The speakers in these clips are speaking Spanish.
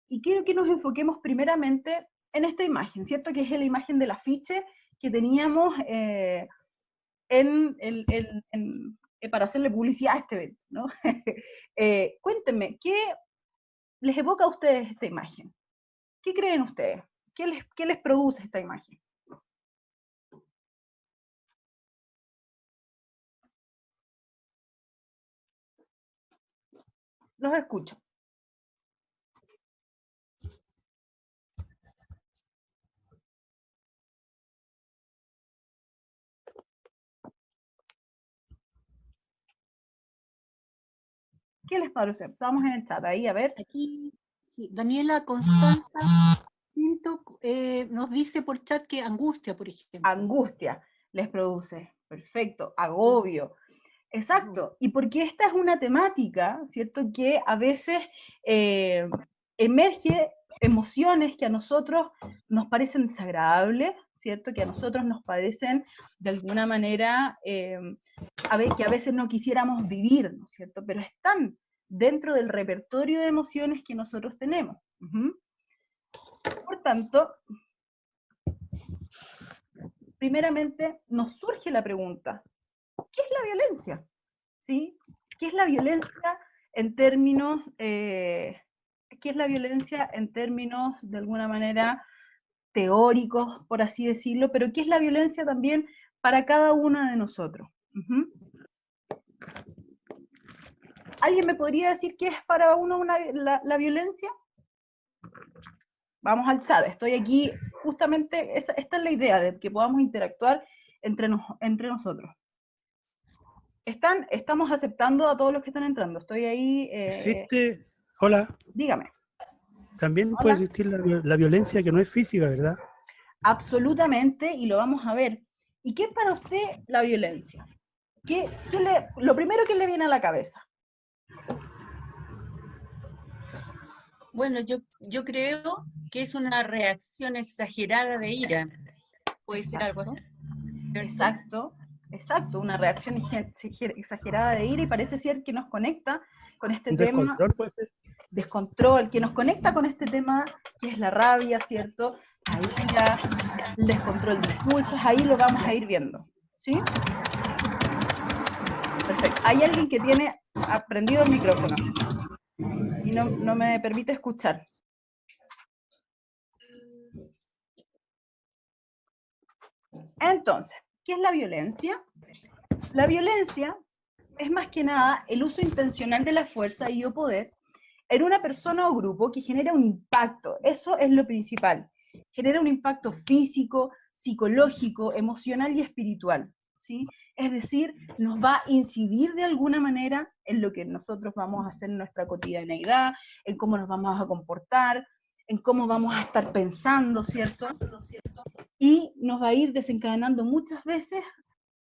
y quiero que nos enfoquemos primeramente en esta imagen, ¿cierto? Que es la imagen del afiche que teníamos para hacerle publicidad a este evento, ¿no? Cuéntenme, ¿qué les evoca a ustedes esta imagen? ¿Qué creen ustedes? ¿Qué les produce esta imagen? Los escucho. ¿Qué les parece? Estamos en el chat ahí, a ver. Aquí, sí, Daniela Constanza Pinto nos dice por chat que angustia, por ejemplo. Angustia les produce, perfecto, agobio. Exacto, y porque esta es una temática, ¿cierto? Que a veces emerge emociones que a nosotros nos parecen desagradables, ¿cierto? Que a nosotros nos parecen de alguna manera que a veces no quisiéramos vivir, ¿no es cierto? Pero están dentro del repertorio de emociones que nosotros tenemos. Por tanto, primeramente nos surge la pregunta, ¿qué es la violencia? ¿Sí? ¿Qué es la violencia en términos, qué es la violencia en términos de alguna manera teóricos, por así decirlo, pero qué es la violencia también para cada uno de nosotros? ¿Alguien me podría decir qué es para uno la violencia? Vamos al chat, estoy aquí, justamente esta es la idea, de que podamos interactuar entre nosotros. Estamos aceptando a todos los que están entrando, estoy ahí... Existe, hola. Dígame. También Hola. puede existir la violencia que no es física, ¿verdad? Absolutamente, y lo vamos a ver. ¿Y qué es para usted la violencia? Lo primero que le viene a la cabeza? Bueno, yo creo que es una reacción exagerada de ira. Puede ser algo así. Exacto, exacto, una reacción exagerada de ira, y parece ser que nos conecta con este tema. Descontrol puede ser. Descontrol, que nos conecta con este tema que es la rabia, ¿cierto? La ira, el descontrol de impulsos, ahí lo vamos a ir viendo, ¿sí? Perfecto. Hay alguien que tiene prendido el micrófono y no me permite escuchar. Entonces, ¿qué es la violencia? La violencia es más que nada el uso intencional de la fuerza y o poder en una persona o grupo que genera un impacto. Eso es lo principal. Genera un impacto físico, psicológico, emocional y espiritual, ¿sí? Es decir, nos va a incidir de alguna manera en lo que nosotros vamos a hacer en nuestra cotidianeidad, en cómo nos vamos a comportar, en cómo vamos a estar pensando, ¿cierto? Y nos va a ir desencadenando muchas veces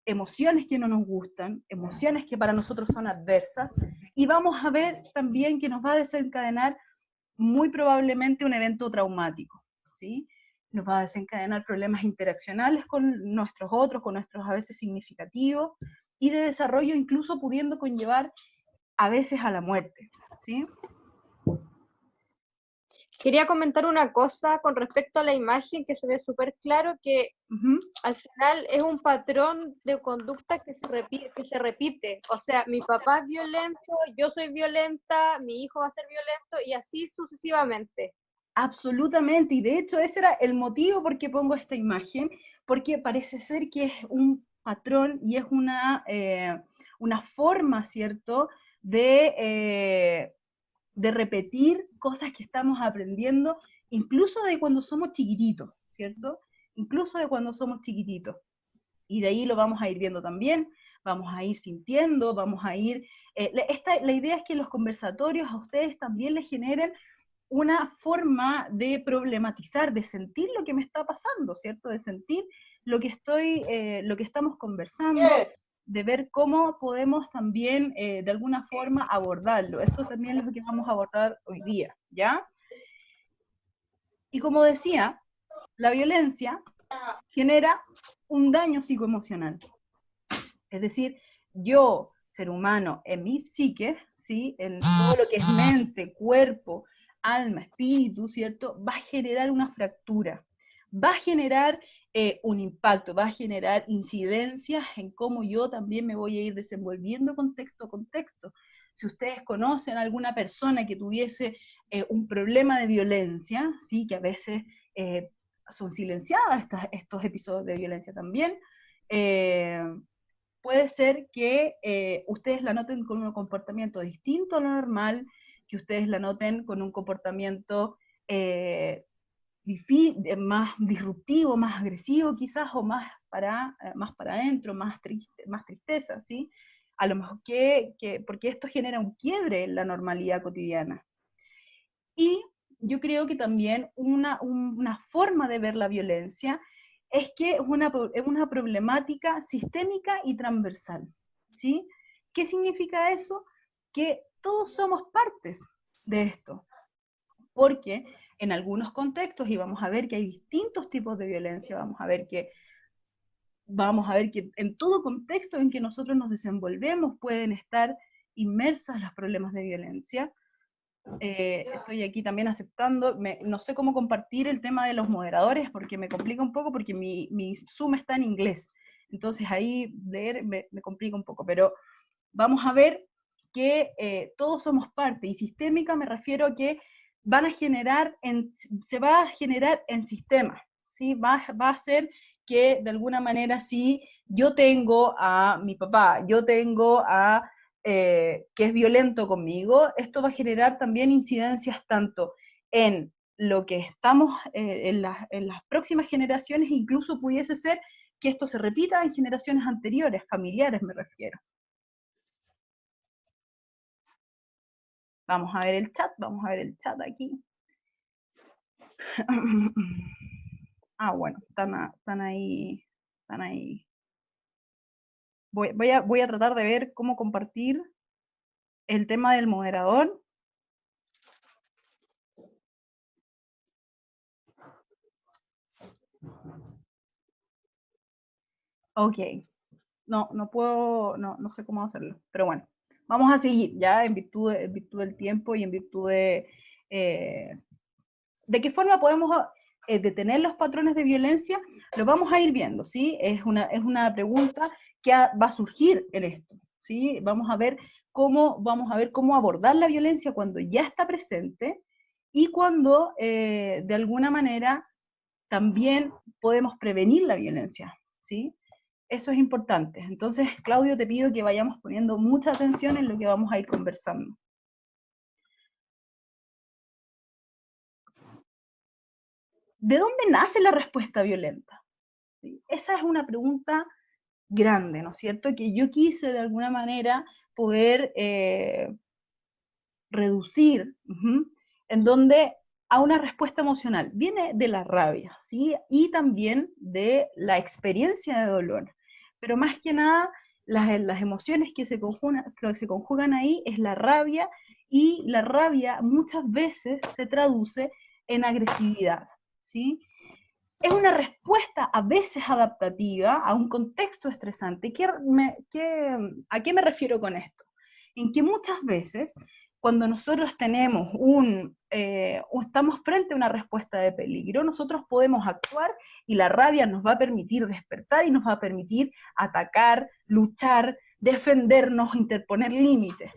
emociones que no nos gustan, emociones que para nosotros son adversas, y vamos a ver también que nos va a desencadenar muy probablemente un evento traumático, ¿sí? Nos va a desencadenar problemas interaccionales con nuestros otros, con nuestros a veces significativos, y de desarrollo incluso pudiendo conllevar a veces a la muerte, ¿sí? Quería comentar una cosa con respecto a la imagen, que se ve súper claro que al final es un patrón de conducta que se repite. O sea, mi papá es violento, yo soy violenta, mi hijo va a ser violento y así sucesivamente. Absolutamente, y de hecho ese era el motivo por qué pongo esta imagen, porque parece ser que es un patrón y es una forma, ¿cierto?, de repetir cosas que estamos aprendiendo, incluso de cuando somos chiquititos, ¿cierto? Incluso de cuando somos chiquititos. Y de ahí lo vamos a ir viendo también, vamos a ir sintiendo, vamos a ir... la idea es que los conversatorios a ustedes también les generen una forma de problematizar, de sentir lo que me está pasando, ¿cierto? De sentir lo que lo que estamos conversando, de ver cómo podemos también de alguna forma abordarlo. Eso también es lo que vamos a abordar hoy día, ¿ya? Y como decía, la violencia genera un daño psicoemocional. Es decir, yo, ser humano, en mi psique, ¿sí?, en todo lo que es mente, cuerpo, alma, espíritu, ¿cierto? Va a generar una fractura, va a generar un impacto, va a generar incidencias en cómo yo también me voy a ir desenvolviendo contexto a contexto. Si ustedes conocen a alguna persona que tuviese un problema de violencia, ¿sí? Que a veces son silenciadas estos episodios de violencia también, puede ser que ustedes la noten con un comportamiento distinto a lo normal, que ustedes la noten con un comportamiento más disruptivo, más agresivo quizás, o más para adentro, más tristeza, ¿sí? A lo mejor porque esto genera un quiebre en la normalidad cotidiana. Y yo creo que también una forma de ver la violencia es que es una problemática sistémica y transversal, ¿sí? ¿Qué significa eso? Que todos somos partes de esto, porque en algunos contextos, y vamos a ver que hay distintos tipos de violencia, vamos a ver que en todo contexto en que nosotros nos desenvolvemos pueden estar inmersas los problemas de violencia. Estoy aquí también aceptando, no sé cómo compartir el tema de los moderadores, porque me complica un poco, porque mi Zoom está en inglés, entonces ahí leer me complica un poco, pero vamos a ver que todos somos parte, y sistémica me refiero a que se va a generar en sistemas, ¿sí? Va a ser que de alguna manera, si yo tengo a mi papá, yo tengo a que es violento conmigo, esto va a generar también incidencias tanto en lo que estamos en las próximas generaciones, incluso pudiese ser que esto se repita en generaciones anteriores, familiares me refiero. Vamos a ver el chat aquí. Bueno, están ahí. Voy a tratar de ver cómo compartir el tema del moderador. Ok. No puedo, no sé cómo hacerlo, pero bueno. Vamos a seguir, ya, en virtud del tiempo y en virtud de qué forma podemos detener los patrones de violencia, lo vamos a ir viendo, ¿sí? Es una pregunta que va a surgir en esto, ¿sí? Vamos a ver cómo abordar la violencia cuando ya está presente y cuando, de alguna manera, también podemos prevenir la violencia, ¿sí? Eso es importante. Entonces, Claudio, te pido que vayamos poniendo mucha atención en lo que vamos a ir conversando. ¿De dónde nace la respuesta violenta? ¿Sí? Esa es una pregunta grande, ¿no es cierto? Que yo quise de alguna manera poder reducir, en donde a una respuesta emocional. Viene de la rabia, ¿sí? Y también de la experiencia de dolor. Pero más que nada, las emociones que se conjugan ahí es la rabia, y la rabia muchas veces se traduce en agresividad, ¿sí? Es una respuesta a veces adaptativa a un contexto estresante. ¿A qué me refiero con esto? En que muchas veces, cuando nosotros tenemos estamos frente a una respuesta de peligro, nosotros podemos actuar y la rabia nos va a permitir despertar y nos va a permitir atacar, luchar, defendernos, interponer límites.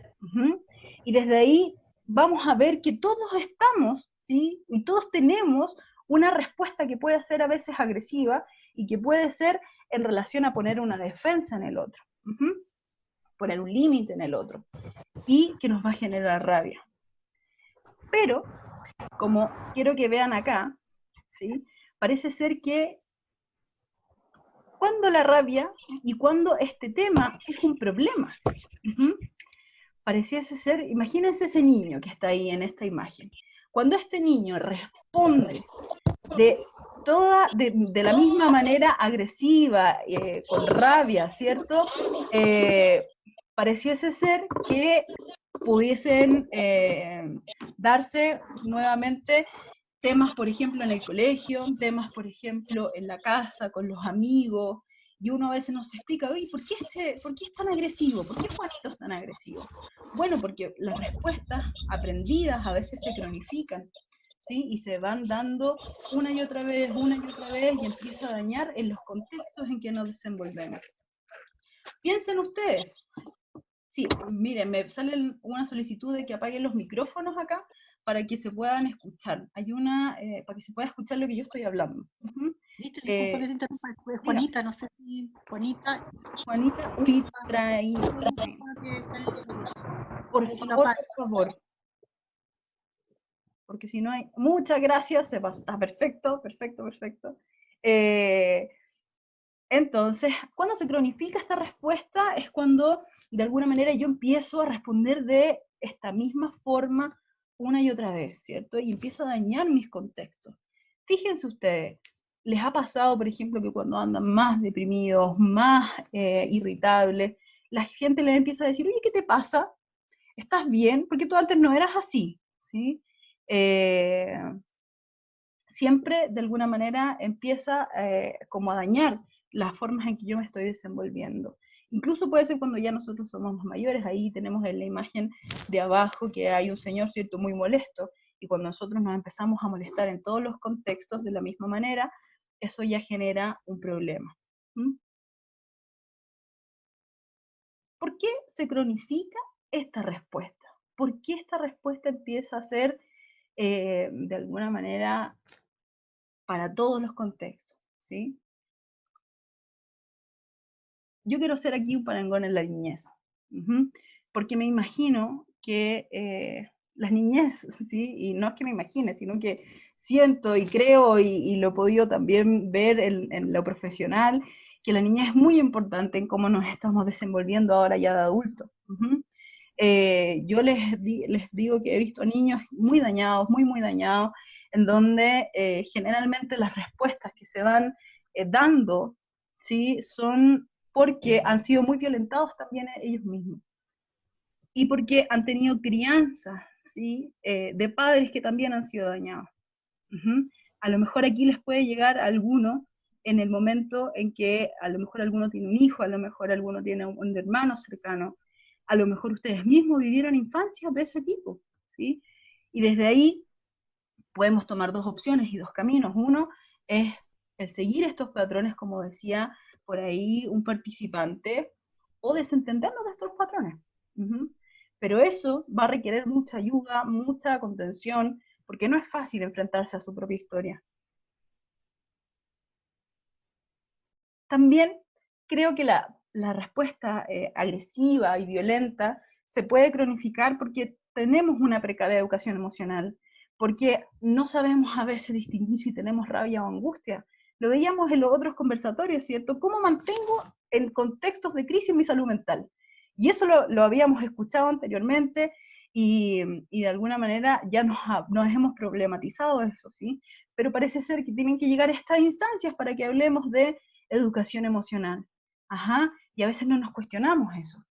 Y desde ahí vamos a ver que todos estamos, ¿sí? Y todos tenemos una respuesta que puede ser a veces agresiva y que puede ser en relación a poner una defensa en el otro, poner un límite en el otro, y que nos va a generar rabia. Pero, como quiero que vean acá, ¿sí? Parece ser que cuando la rabia y cuando este tema es un problema, pareciese ser, imagínense ese niño que está ahí en esta imagen. Cuando este niño responde de la misma manera agresiva, con rabia, ¿cierto? Pareciese ser que pudiesen darse nuevamente temas, por ejemplo, en el colegio, temas, por ejemplo, en la casa, con los amigos, y uno a veces no se explica, oye, ¿por qué es tan agresivo? ¿Por qué Juanito es tan agresivo? Bueno, porque las respuestas aprendidas a veces se cronifican, ¿sí? Y se van dando una y otra vez, y empieza a dañar en los contextos en que nos desenvolvemos. Piensen ustedes. Sí, miren, me sale una solicitud de que apaguen los micrófonos acá para que se puedan escuchar. Hay una, para que se pueda escuchar lo que yo estoy hablando. Listo, disculpa que te interrumpa, Juanita, no sé si Juanita, uy, traí. Por favor. Porque si no hay, muchas gracias, está perfecto. Entonces, cuando se cronifica esta respuesta es cuando de alguna manera yo empiezo a responder de esta misma forma una y otra vez, ¿cierto? Y empiezo a dañar mis contextos. Fíjense ustedes, ¿les ha pasado, por ejemplo, que cuando andan más deprimidos, más irritables, la gente les empieza a decir, oye, ¿qué te pasa? ¿Estás bien? Porque tú antes no eras así, ¿sí? Siempre, de alguna manera, empieza como a dañar las formas en que yo me estoy desenvolviendo. Incluso puede ser cuando ya nosotros somos más mayores, ahí tenemos en la imagen de abajo que hay un señor, ¿cierto?, muy molesto, y cuando nosotros nos empezamos a molestar en todos los contextos de la misma manera, eso ya genera un problema. ¿Por qué se cronifica esta respuesta? ¿Por qué esta respuesta empieza a ser, de alguna manera, para todos los contextos, ¿sí? Yo quiero ser aquí un parangón en la niñez, porque me imagino que las niñez, ¿sí? Y no es que me imagine, sino que siento y creo y lo he podido también ver en lo profesional, que la niñez es muy importante en cómo nos estamos desenvolviendo ahora ya de adultos. Yo les digo que he visto niños muy dañados, muy dañados, en donde generalmente las respuestas que se van dando, ¿sí?, son porque han sido muy violentados también ellos mismos. Y porque han tenido crianza, ¿sí?, de padres que también han sido dañados. A lo mejor aquí les puede llegar a alguno en el momento en que a lo mejor alguno tiene un hijo, a lo mejor alguno tiene un hermano cercano, a lo mejor ustedes mismos vivieron infancias de ese tipo, ¿sí? Y desde ahí podemos tomar dos opciones y dos caminos. Uno es el seguir estos patrones, como decía por ahí un participante, o desentendernos de estos patrones. Pero eso va a requerir mucha ayuda, mucha contención, porque no es fácil enfrentarse a su propia historia. También creo que la respuesta agresiva y violenta se puede cronificar porque tenemos una precaria educación emocional, porque no sabemos a veces distinguir si tenemos rabia o angustia. Lo veíamos en los otros conversatorios, ¿cierto? ¿Cómo mantengo en contextos de crisis mi salud mental? Y eso lo habíamos escuchado anteriormente y de alguna manera ya nos hemos problematizado eso, ¿sí? Pero parece ser que tienen que llegar a estas instancias para que hablemos de educación emocional. Y a veces no nos cuestionamos eso.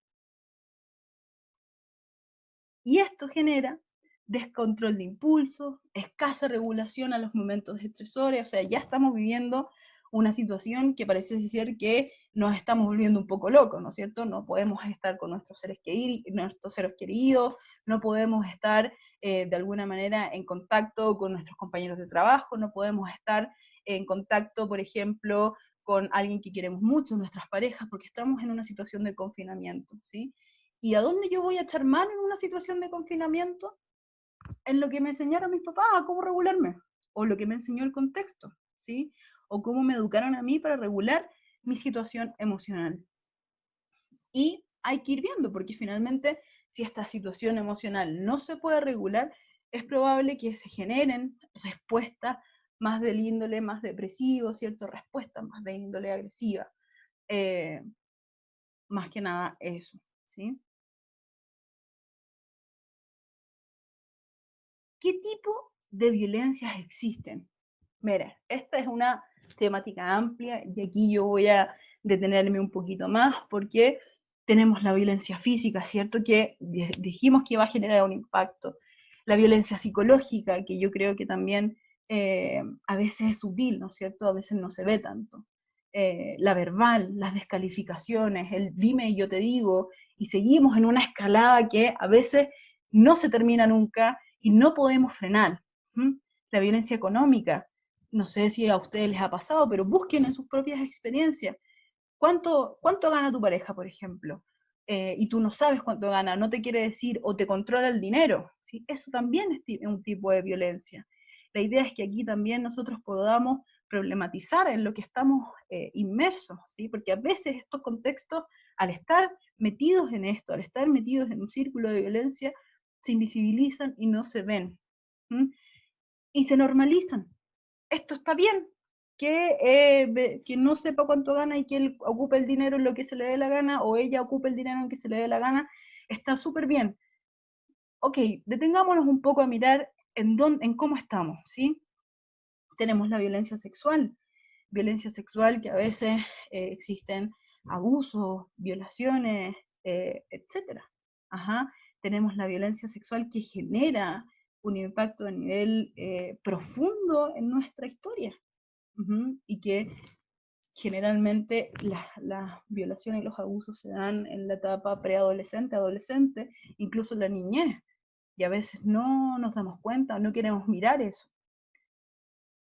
Y esto genera descontrol de impulsos, escasa regulación a los momentos estresores, o sea, ya estamos viviendo una situación que parece ser que nos estamos volviendo un poco locos, ¿no es cierto? No podemos estar con nuestros seres queridos, no podemos estar de alguna manera en contacto con nuestros compañeros de trabajo, no podemos estar en contacto, por ejemplo, con alguien que queremos mucho, nuestras parejas, porque estamos en una situación de confinamiento, ¿sí? ¿Y a dónde yo voy a echar mano en una situación de confinamiento? En lo que me enseñaron mis papás a cómo regularme, o lo que me enseñó el contexto, ¿sí? O cómo me educaron a mí para regular mi situación emocional. Y hay que ir viendo, porque finalmente, si esta situación emocional no se puede regular, es probable que se generen respuestas más del índole más depresivo, ¿cierto? Respuestas más de índole agresiva. Más que nada eso, ¿sí? ¿Qué tipo de violencias existen? Mira, esta es una temática amplia y aquí yo voy a detenerme un poquito más porque tenemos la violencia física, ¿cierto? Que dijimos que va a generar un impacto. La violencia psicológica, que yo creo que también a veces es sutil, ¿no es cierto? A veces no se ve tanto. la verbal, las descalificaciones, el dime y yo te digo, y seguimos en una escalada que a veces no se termina nunca y no podemos frenar. La violencia económica, no sé si a ustedes les ha pasado, pero busquen en sus propias experiencias. ¿Cuánto gana tu pareja, por ejemplo? Y tú no sabes cuánto gana, no te quiere decir, o te controla el dinero, ¿sí? Eso también es un tipo de violencia. La idea es que aquí también nosotros podamos problematizar en lo que estamos inmersos, ¿sí? Porque a veces estos contextos, al estar metidos en esto, al estar metidos en un círculo de violencia, se invisibilizan y no se ven. Y se normalizan. Esto está bien, que no sepa cuánto gana y que él ocupe el dinero en lo que se le dé la gana, o ella ocupe el dinero en que se le dé la gana, está súper bien. Ok, detengámonos un poco a mirar en cómo estamos, ¿sí? Tenemos la violencia sexual que a veces existen abusos, violaciones, etc. Tenemos la violencia sexual que genera un impacto a nivel profundo en nuestra historia. Y que generalmente las violaciones y los abusos se dan en la etapa preadolescente, adolescente, incluso en la niñez, y a veces no nos damos cuenta, no queremos mirar eso.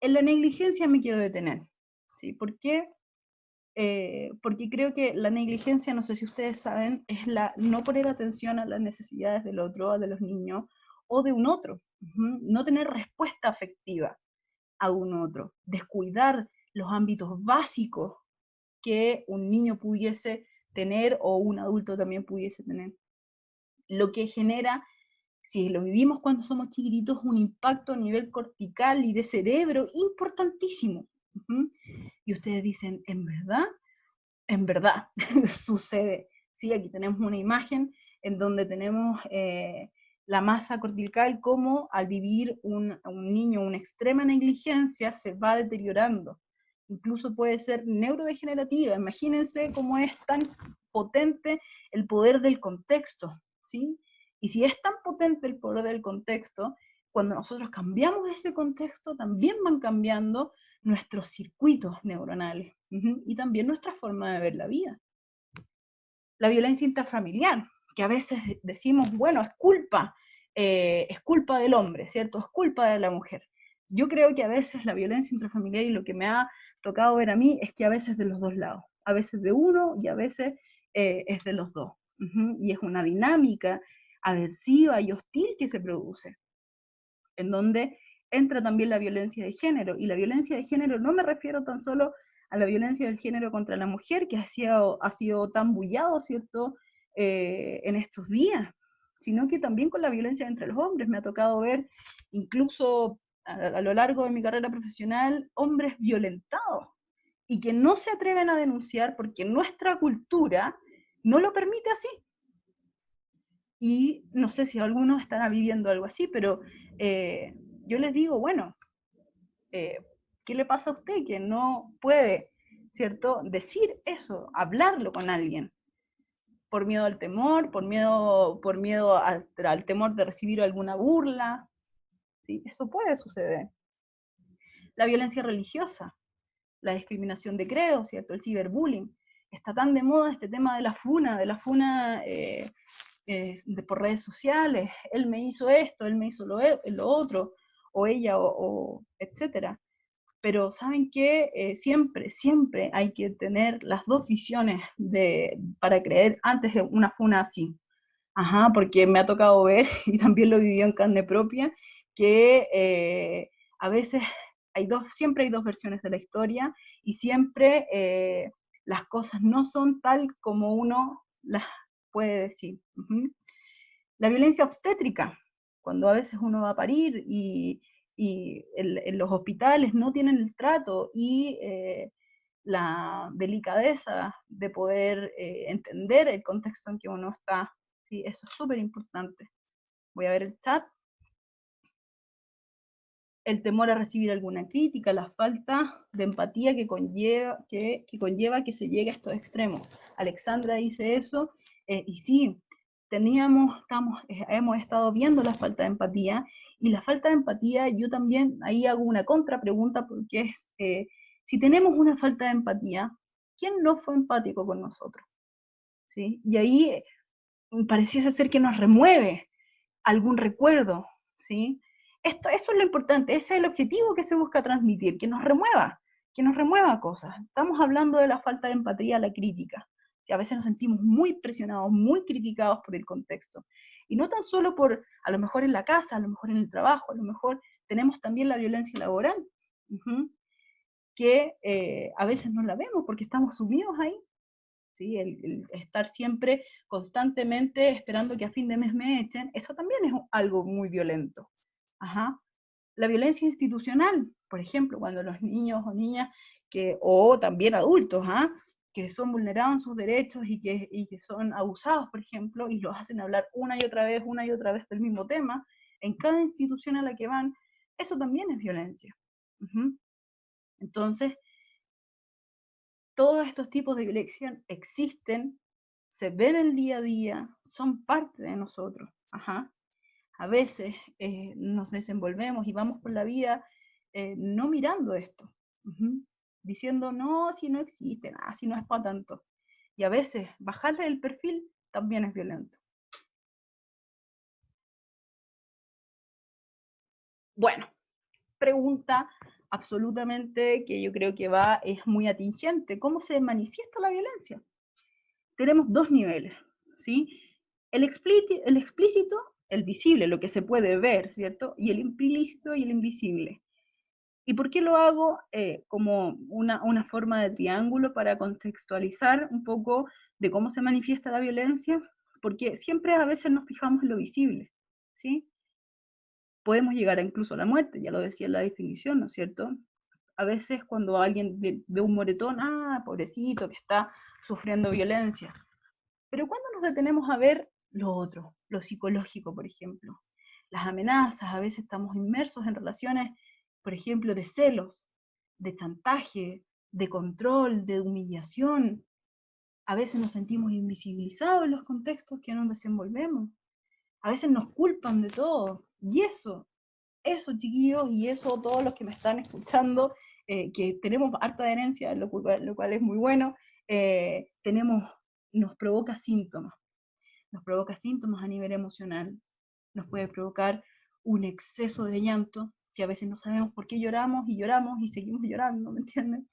En la negligencia me quiero detener, ¿sí? ¿Por qué? Porque creo que la negligencia, no sé si ustedes saben, es la no poner atención a las necesidades del otro, de los niños, o de un otro, no tener respuesta afectiva a un otro, descuidar los ámbitos básicos que un niño pudiese tener o un adulto también pudiese tener. Lo que genera, si lo vivimos cuando somos chiquititos, un impacto a nivel cortical y de cerebro importantísimo. Y ustedes dicen, ¿en verdad? En verdad, sucede. ¿Sí? Aquí tenemos una imagen en donde tenemos la masa cortical, como al vivir un niño una extrema negligencia se va deteriorando. Incluso puede ser neurodegenerativa. Imagínense cómo es tan potente el poder del contexto, ¿sí? Y si es tan potente el poder del contexto, cuando nosotros cambiamos ese contexto, también van cambiando nuestros circuitos neuronales y también nuestra forma de ver la vida. La violencia intrafamiliar, que a veces decimos, bueno, es culpa del hombre, ¿cierto? Es culpa de la mujer. Yo creo que a veces la violencia intrafamiliar, y lo que me ha tocado ver a mí, es que a veces de los dos lados, a veces de uno y a veces es de los dos. Y es una dinámica aversiva y hostil que se produce, en donde entra también la violencia de género, y la violencia de género no me refiero tan solo a la violencia del género contra la mujer, que ha sido tan bullado, ¿cierto?, en estos días, sino que también con la violencia entre los hombres. Me ha tocado ver, incluso a lo largo de mi carrera profesional, hombres violentados, y que no se atreven a denunciar porque nuestra cultura no lo permite así. Y no sé si algunos estarán viviendo algo así, pero yo les digo, bueno, ¿qué le pasa a usted que no puede, ¿cierto?, decir eso, hablarlo con alguien? Por miedo al temor, por miedo al temor de recibir alguna burla, ¿sí? Eso puede suceder. La violencia religiosa, la discriminación de credo, ¿cierto?, el ciberbullying. Está tan de moda este tema de la funa por redes sociales. Él me hizo esto, él me hizo lo otro, o ella, etcétera. Pero ¿saben qué? Siempre hay que tener las dos visiones para creer antes de una funa así. Porque me ha tocado ver, y también lo vivió en carne propia, que a veces siempre hay dos versiones de la historia, y siempre las cosas no son tal como uno las puede decir. La violencia obstétrica, cuando a veces uno va a parir y en los hospitales no tienen el trato y la delicadeza de poder entender el contexto en que uno está. Sí, eso es súper importante. Voy a ver el chat. El temor a recibir alguna crítica, la falta de empatía que conlleva que se llegue a estos extremos. Alexandra dice eso, y sí, hemos estado viendo la falta de empatía, y la falta de empatía, yo también ahí hago una contrapregunta, porque es Si tenemos una falta de empatía, ¿quién no fue empático con nosotros? ¿Sí? Y ahí pareciese ser que nos remueve algún recuerdo, ¿sí? Eso es lo importante, ese es el objetivo que se busca transmitir, que nos remueva cosas. Estamos hablando de la falta de empatía, la crítica, que a veces nos sentimos muy presionados, muy criticados por el contexto. Y no tan solo por, a lo mejor en la casa, a lo mejor en el trabajo, a lo mejor tenemos también la violencia laboral, que a veces no la vemos porque estamos sumidos ahí. ¿Sí? El estar siempre constantemente esperando que a fin de mes me echen, eso también es algo muy violento. Ajá. La violencia institucional, por ejemplo, cuando los niños o niñas, o también adultos, que son vulnerados en sus derechos y que son abusados, por ejemplo, y los hacen hablar una y otra vez del mismo tema, en cada institución a la que van, eso también es violencia. Entonces, todos estos tipos de violencia existen, se ven el día a día, son parte de nosotros. A veces nos desenvolvemos y vamos por la vida no mirando esto, diciendo, no, si no existe, si no es para tanto. Y a veces bajarle el perfil también es violento. Bueno, pregunta absolutamente que yo creo que es muy atingente. ¿Cómo se manifiesta la violencia? Tenemos dos niveles, ¿sí? El explícito, el visible, lo que se puede ver, ¿cierto? Y el implícito y el invisible. ¿Y por qué lo hago como una forma de triángulo para contextualizar un poco de cómo se manifiesta la violencia? Porque siempre a veces nos fijamos en lo visible, ¿sí? Podemos llegar incluso a la muerte, ya lo decía en la definición, ¿no es cierto? A veces cuando alguien ve un moretón, pobrecito, que está sufriendo violencia. Pero cuando nos detenemos a ver lo otro, lo psicológico, por ejemplo, las amenazas, a veces estamos inmersos en relaciones, por ejemplo, de celos, de chantaje, de control, de humillación. A veces nos sentimos invisibilizados en los contextos que nos desenvolvemos. A veces nos culpan de todo. Y eso, chiquillos, y eso todos los que me están escuchando, que tenemos harta de herencia, lo cual es muy bueno, nos provoca síntomas. Nos provoca síntomas a nivel emocional. Nos puede provocar un exceso de llanto, que a veces no sabemos por qué lloramos y seguimos llorando, ¿me entienden?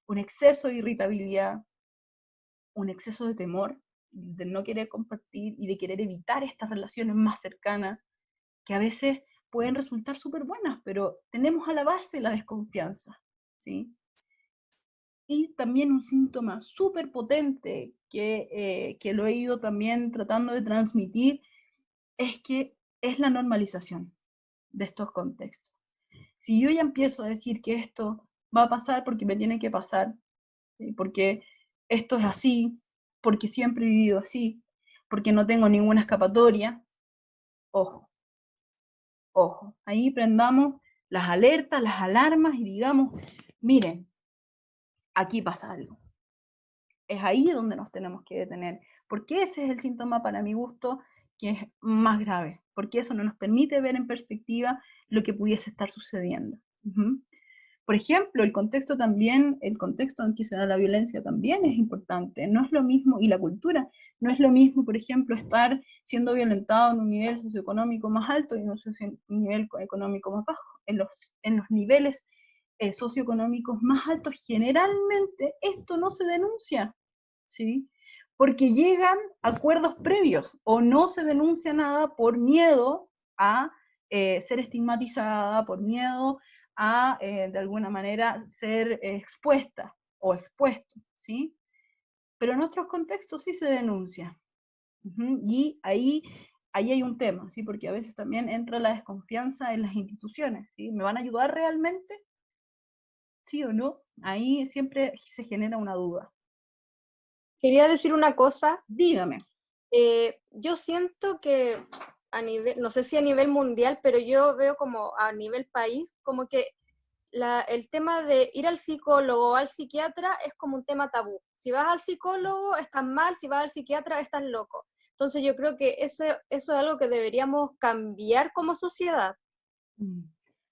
Un exceso de irritabilidad, un exceso de temor, de no querer compartir y de querer evitar estas relaciones más cercanas, que a veces pueden resultar súper buenas, pero tenemos a la base la desconfianza, ¿sí? Y también un síntoma súper potente que lo he ido también tratando de transmitir, es que es la normalización de estos contextos. Si yo ya empiezo a decir que esto va a pasar porque me tiene que pasar, ¿sí? Porque esto es así, porque siempre he vivido así, porque no tengo ninguna escapatoria, ojo, ahí prendamos las alertas, las alarmas y digamos, miren, aquí pasa algo. Es ahí donde nos tenemos que detener, porque ese es el síntoma para mi gusto que es más grave, porque eso no nos permite ver en perspectiva lo que pudiese estar sucediendo. Por ejemplo, el contexto en que se da la violencia también es importante, no es lo mismo, y la cultura, no es lo mismo, por ejemplo, estar siendo violentado en un nivel socioeconómico más alto y en un nivel económico más bajo. En los niveles socioeconómicos más altos, generalmente esto no se denuncia, ¿sí? Porque llegan acuerdos previos, o no se denuncia nada por miedo a ser estigmatizada, por miedo a, de alguna manera, ser expuesta o expuesto, ¿sí? Pero en nuestros contextos sí se denuncia. Y ahí hay un tema, ¿sí? Porque a veces también entra la desconfianza en las instituciones, ¿sí? ¿Me van a ayudar realmente? ¿Sí o no? Ahí siempre se genera una duda. Quería decir una cosa. Dígame. Yo siento que a nivel, no sé si a nivel mundial, pero yo veo como a nivel país, como que el tema de ir al psicólogo o al psiquiatra es como un tema tabú. Si vas al psicólogo estás mal, si vas al psiquiatra estás loco. Entonces yo creo que eso es algo que deberíamos cambiar como sociedad.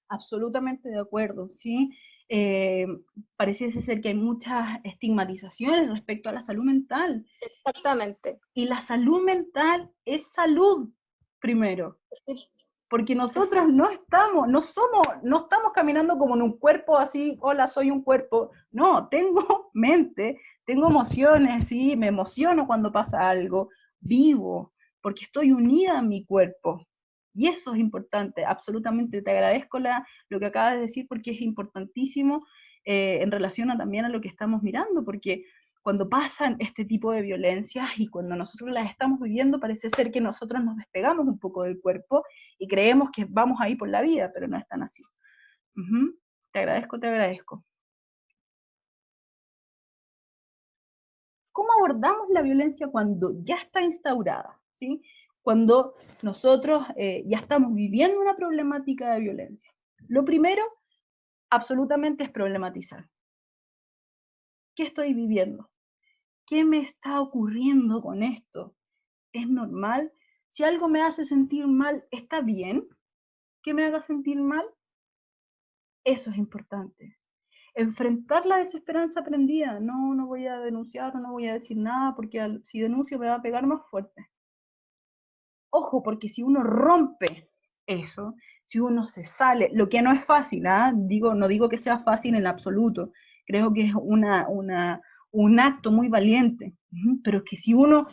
Absolutamente de acuerdo, ¿sí? pareciese ser que hay muchas estigmatizaciones respecto a la salud mental. Exactamente. Y la salud mental es salud, primero. Porque nosotros no estamos caminando como en un cuerpo así, hola, soy un cuerpo. No, tengo mente, tengo emociones, ¿sí? Me emociono cuando pasa algo, vivo, porque estoy unida a mi cuerpo. Y eso es importante, absolutamente. Te agradezco lo que acabas de decir, porque es importantísimo en relación también a lo que estamos mirando, porque cuando pasan este tipo de violencias y cuando nosotros las estamos viviendo, parece ser que nosotros nos despegamos un poco del cuerpo y creemos que vamos ahí por la vida, pero no es tan así. Te agradezco, te agradezco. ¿Cómo abordamos la violencia cuando ya está instaurada? ¿Sí? Cuando nosotros ya estamos viviendo una problemática de violencia. Lo primero, absolutamente, es problematizar. ¿Qué estoy viviendo? ¿Qué me está ocurriendo con esto? ¿Es normal? Si algo me hace sentir mal, ¿está bien que me haga sentir mal? Eso es importante. Enfrentar la desesperanza aprendida. No, no voy a denunciar, no voy a decir nada, porque si denuncio me va a pegar más fuerte. Ojo, porque si uno rompe eso, si uno se sale, lo que no es fácil, no digo que sea fácil en absoluto, creo que es un acto muy valiente, pero que si uno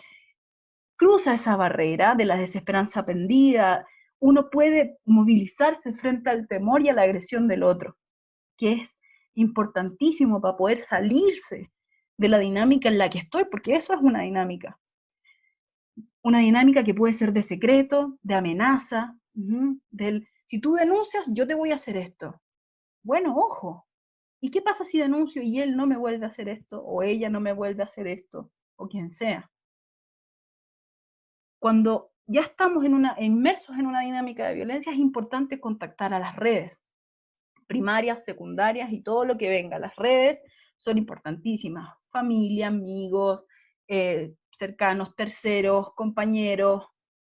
cruza esa barrera de la desesperanza aprendida, uno puede movilizarse frente al temor y a la agresión del otro, que es importantísimo para poder salirse de la dinámica en la que estoy, porque eso es una dinámica que puede ser de secreto, de amenaza, si tú denuncias, yo te voy a hacer esto. Bueno, ojo, ¿y qué pasa si denuncio y él no me vuelve a hacer esto, o ella no me vuelve a hacer esto, o quien sea? Cuando ya estamos inmersos en una dinámica de violencia, es importante contactar a las redes, primarias, secundarias y todo lo que venga. Las redes son importantísimas. Familia, amigos, cercanos, terceros, compañeros.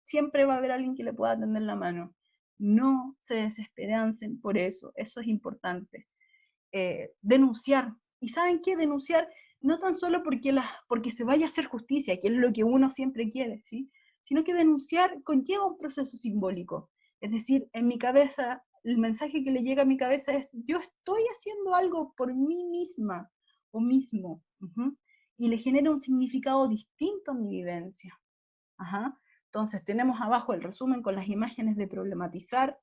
Siempre va a haber alguien que le pueda tender la mano. No se desesperancen por eso. Eso es importante. Denunciar. ¿Y saben qué? Denunciar no tan solo porque se vaya a hacer justicia, que es lo que uno siempre quiere, ¿sí? Sino que denunciar conlleva un proceso simbólico. Es decir, en mi cabeza, el mensaje que le llega a mi cabeza es, yo estoy haciendo algo por mí misma o mismo, y le genera un significado distinto a mi vivencia. Entonces tenemos abajo el resumen con las imágenes de problematizar,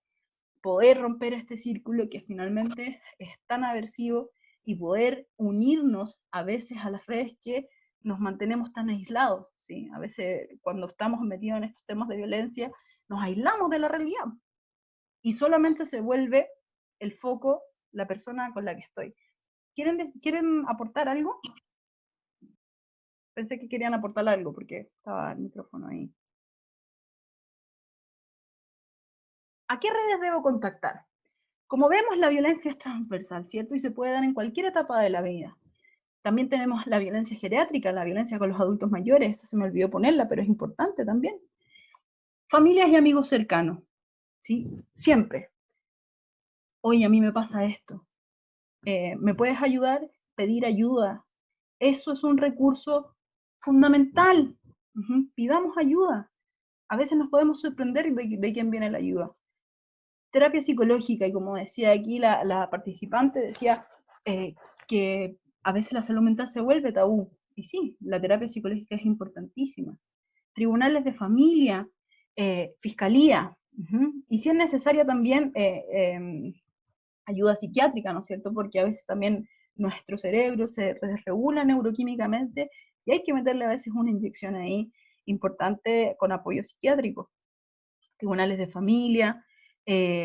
poder romper este círculo que finalmente es tan aversivo y poder unirnos a veces a las redes que nos mantenemos tan aislados, ¿sí? A veces cuando estamos metidos en estos temas de violencia, nos aislamos de la realidad y solamente se vuelve el foco la persona con la que estoy. ¿Quieren aportar algo? Pensé que querían aportar algo porque estaba el micrófono ahí. ¿A qué redes debo contactar? Como vemos, la violencia es transversal, ¿cierto? Y se puede dar en cualquier etapa de la vida. También tenemos la violencia geriátrica, la violencia con los adultos mayores, eso se me olvidó ponerla, pero es importante también. Familias y amigos cercanos, ¿sí? Siempre. Oye, a mí me pasa esto. ¿Me puedes ayudar? Pedir ayuda. Eso es un recurso fundamental. Pidamos ayuda. A veces nos podemos sorprender de quién viene la ayuda. Terapia psicológica, y como decía aquí la participante, decía que a veces la salud mental se vuelve tabú. Y sí, la terapia psicológica es importantísima. Tribunales de familia, fiscalía, y si es necesaria también ayuda psiquiátrica, ¿no es cierto? Porque a veces también nuestro cerebro se desregula neuroquímicamente y hay que meterle a veces una inyección ahí importante con apoyo psiquiátrico. Tribunales de familia,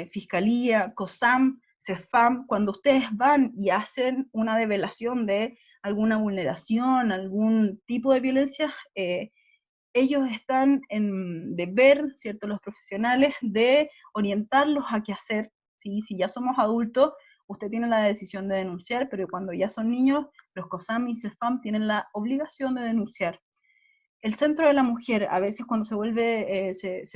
fiscalía, COSAM, CEFAM, cuando ustedes van y hacen una develación de alguna vulneración, algún tipo de violencia, ellos están en deber, ¿cierto?, los profesionales, de orientarlos a qué hacer, ¿sí? Si ya somos adultos, usted tiene la decisión de denunciar, pero cuando ya son niños, los COSAM y CEFAM tienen la obligación de denunciar. El centro de la mujer, a veces cuando se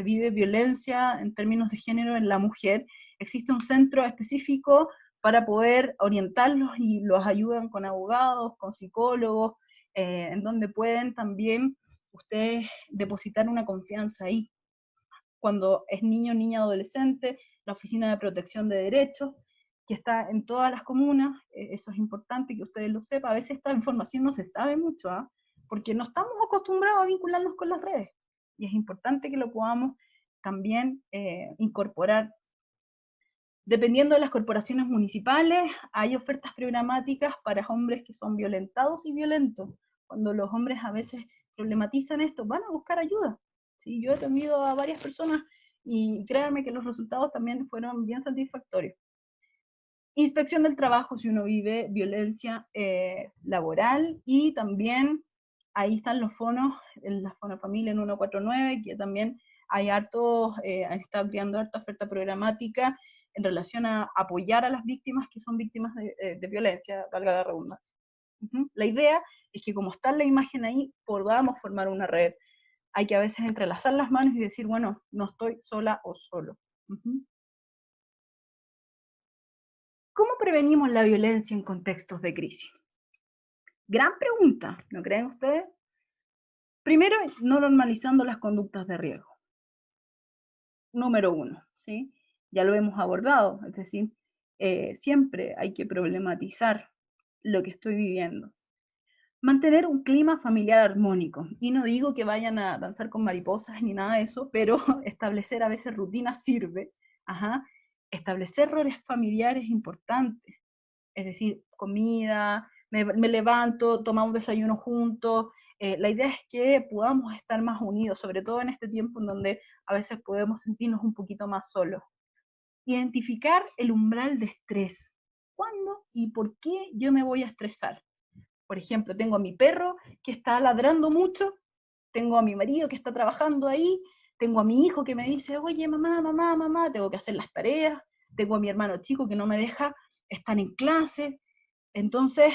vive violencia en términos de género en la mujer, existe un centro específico para poder orientarlos y los ayudan con abogados, con psicólogos, en donde pueden también ustedes depositar una confianza ahí. Cuando es niño, niña, adolescente, la Oficina de Protección de Derechos, que está en todas las comunas, eso es importante que ustedes lo sepan. A veces esta información no se sabe mucho, ¿eh? Porque no estamos acostumbrados a vincularnos con las redes, y es importante que lo podamos también incorporar. Dependiendo de las corporaciones municipales, hay ofertas programáticas para hombres que son violentados y violentos. Cuando los hombres a veces problematizan esto, van a buscar ayuda. ¿Sí? Yo he atendido a varias personas y créanme que los resultados también fueron bien satisfactorios. Inspección del trabajo si uno vive violencia laboral, y también ahí están los fonos, la Fonofamilia en 149, que también hay hartos, han estado creando harta oferta programática en relación a apoyar a las víctimas que son víctimas de violencia, valga la redundancia. La idea es que como está la imagen ahí, podamos formar una red. Hay que a veces entrelazar las manos y decir, bueno, no estoy sola o solo. ¿Cómo prevenimos la violencia en contextos de crisis? Gran pregunta, ¿no creen ustedes? Primero, no normalizando las conductas de riesgo. Número 1, ¿sí? Ya lo hemos abordado, es decir, siempre hay que problematizar lo que estoy viviendo. Mantener un clima familiar armónico, y no digo que vayan a danzar con mariposas ni nada de eso, pero establecer a veces rutinas sirve. Establecer roles familiares importantes, es decir, comida, me levanto, tomamos desayuno juntos. La idea es que podamos estar más unidos, sobre todo en este tiempo en donde a veces podemos sentirnos un poquito más solos. Identificar el umbral de estrés. ¿Cuándo y por qué yo me voy a estresar? Por ejemplo, tengo a mi perro que está ladrando mucho, tengo a mi marido que está trabajando ahí, tengo a mi hijo que me dice, oye, mamá, mamá, mamá, tengo que hacer las tareas, tengo a mi hermano chico que no me deja estar en clase. Entonces,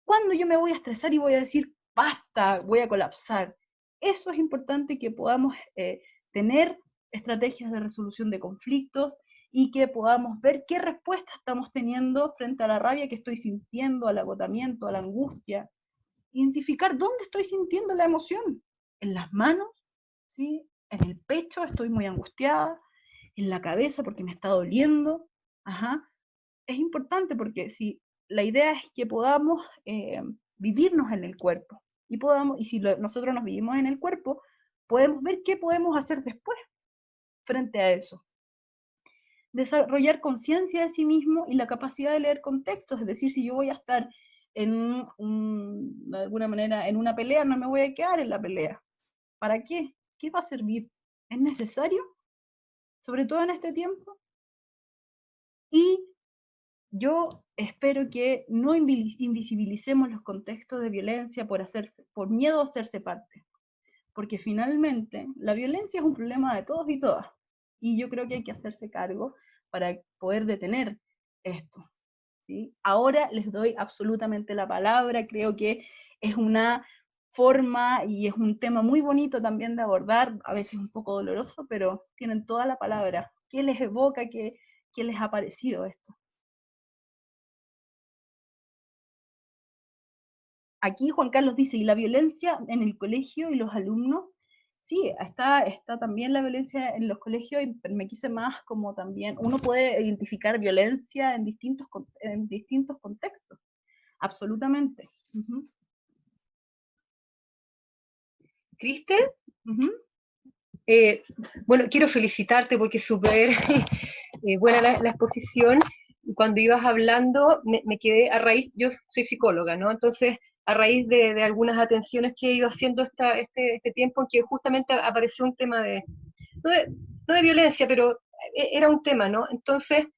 ¿cuándo yo me voy a estresar y voy a decir, basta, voy a colapsar? Eso es importante, que podamos tener estrategias de resolución de conflictos y que podamos ver qué respuesta estamos teniendo frente a la rabia que estoy sintiendo, al agotamiento, a la angustia. Identificar dónde estoy sintiendo la emoción. En las manos, ¿sí? En el pecho estoy muy angustiada, en la cabeza porque me está doliendo. Es importante porque si la idea es que podamos vivirnos en el cuerpo, y si nosotros nos vivimos en el cuerpo, podemos ver qué podemos hacer después frente a eso. Desarrollar conciencia de sí mismo y la capacidad de leer contextos, es decir, si yo voy a estar de alguna manera en una pelea, no me voy a quedar en la pelea. ¿Para qué? ¿Qué va a servir? ¿Es necesario? Sobre todo en este tiempo. Y yo espero que no invisibilicemos los contextos de violencia por miedo a hacerse parte, porque finalmente la violencia es un problema de todos y todas, y yo creo que hay que hacerse cargo para poder detener esto, ¿sí? Ahora les doy absolutamente la palabra, creo que es una forma y es un tema muy bonito también de abordar, a veces un poco doloroso, pero tienen toda la palabra. ¿Qué les evoca, qué les ha parecido esto? Aquí Juan Carlos dice, ¿y la violencia en el colegio y los alumnos? Sí, está también la violencia en los colegios, y me quise más como también, uno puede identificar violencia en distintos contextos, absolutamente. Cristel, bueno, quiero felicitarte porque es súper buena la exposición, y cuando ibas hablando me quedé a raíz, yo soy psicóloga, ¿no? Entonces, a raíz de algunas atenciones que he ido haciendo este tiempo, en que justamente apareció un tema no de violencia, pero era un tema, ¿no? Entonces,